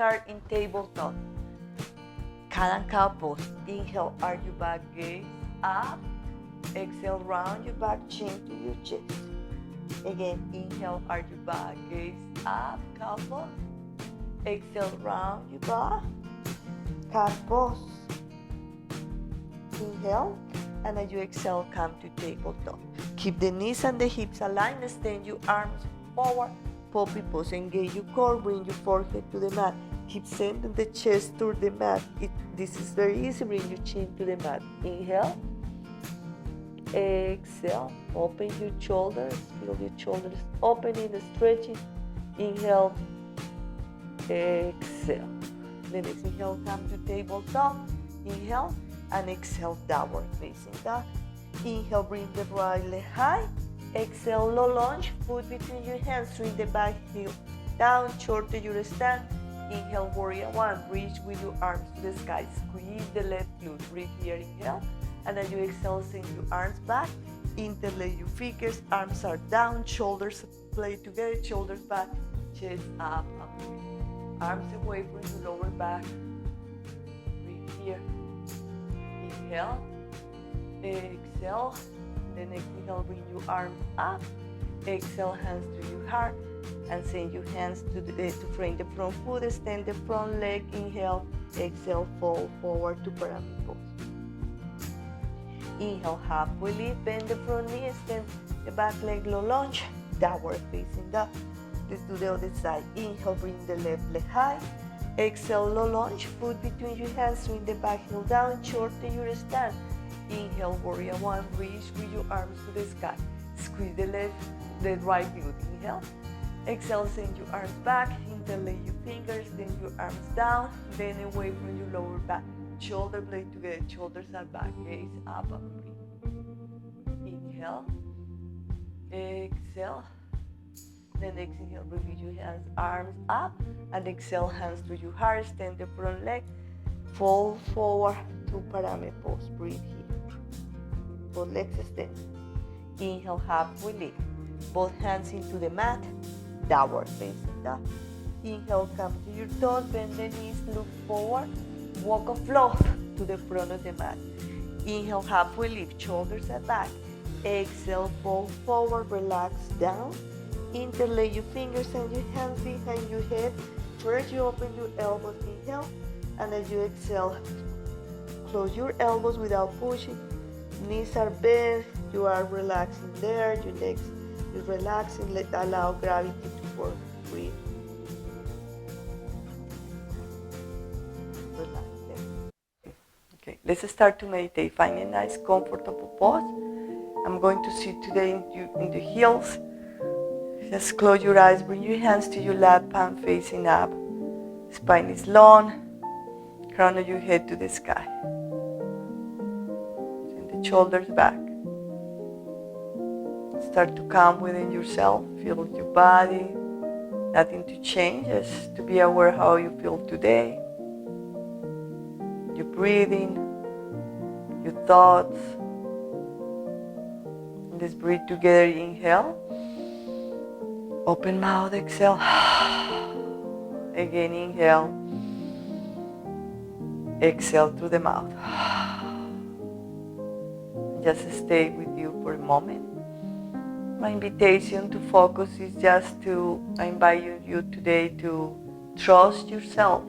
start in tabletop. Cat and cow pose. Inhale, arch your back, gaze up. Exhale, round your back, chin to your chest. Again, inhale, arch your back, gaze up, cow pose. Exhale, round your back, cat pose. Inhale, and as you exhale, come to tabletop. Keep the knees and the hips aligned, extend your arms forward, puppy pose. Engage your core, bring your forehead to the mat. Keep sending the chest to the mat. This is very easy, bring your chin to the mat. Inhale, exhale, open your shoulders, feel your shoulders opening, stretching. Inhale, exhale. Then exhale, come to tabletop. Inhale and exhale, downward facing dog. Inhale, bring the right leg high. Exhale, low lunge, foot between your hands, swing the back heel down, short to your stand. Inhale, warrior one, reach with your arms to the sky. Squeeze the left glute, breathe here, inhale. And as you exhale, send your arms back. Interlace your fingers, arms are down, shoulders play together, shoulders back, chest up, up. Arms away from your lower back. Breathe here. Inhale, exhale. Then exhale, bring your arms up. Exhale, hands to your heart. And send your hands to frame the front foot. Extend the front leg. Inhale, exhale, fall forward to pyramid pose. Inhale, halfway lift, bend the front knee, extend the back leg, low lunge, downward facing dog. Let's do the other side. Inhale, bring the left leg high. Exhale, low lunge, foot between your hands, swing the back heel down, short to your stand. Inhale, warrior one, reach with your arms to the sky. Squeeze the right glute. Inhale. Exhale, send your arms back, interlace your fingers, then your arms down, then away from your lower back. Shoulder blade together, shoulders are back, gaze up and breathe. Inhale, exhale, then exhale, release your hands, arms up, and exhale, hands to your heart, extend the front leg, fall forward to pyramid pose, breathe here. Both legs extend. Inhale, halfway lift, both hands into the mat, downward facing dog. Inhale, come to your toes, bend the knees, look forward, walk or flow to the front of the mat. Inhale, halfway lift, shoulders are back. Exhale, fall forward, relax down. Interlace your fingers and your hands behind your head. First, you open your elbows, inhale, and as you exhale, close your elbows without pushing. Knees are bent, you are relaxing there, your legs is relaxing, allow gravity to work, breathe. Relax there. Okay, let's start to meditate. Find a nice comfortable pose. I'm going to sit today in the heels. Just close your eyes, bring your hands to your lap, palm facing up. Spine is long, crown of your head to the sky. Send the shoulders back. Start to calm within yourself, feel your body, nothing to change, just to be aware how you feel today. Your breathing, your thoughts. Let's breathe together, inhale. Open mouth, exhale. Again, inhale. Exhale through the mouth. Just stay with you for a moment. My invitation to focus is just to invite you today to trust yourself,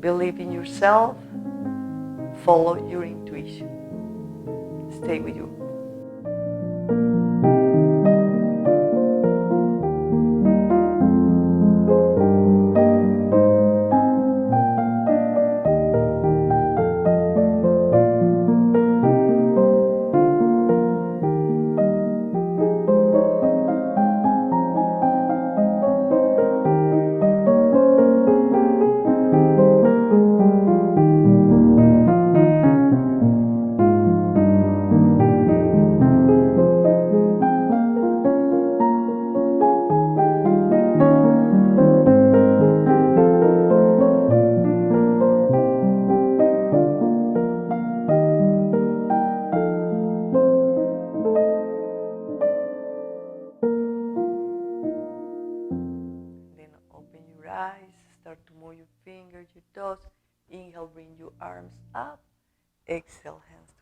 believe in yourself, follow your intuition. Stay with you. to move your fingers, your toes. Inhale, bring your arms up. Exhale, hands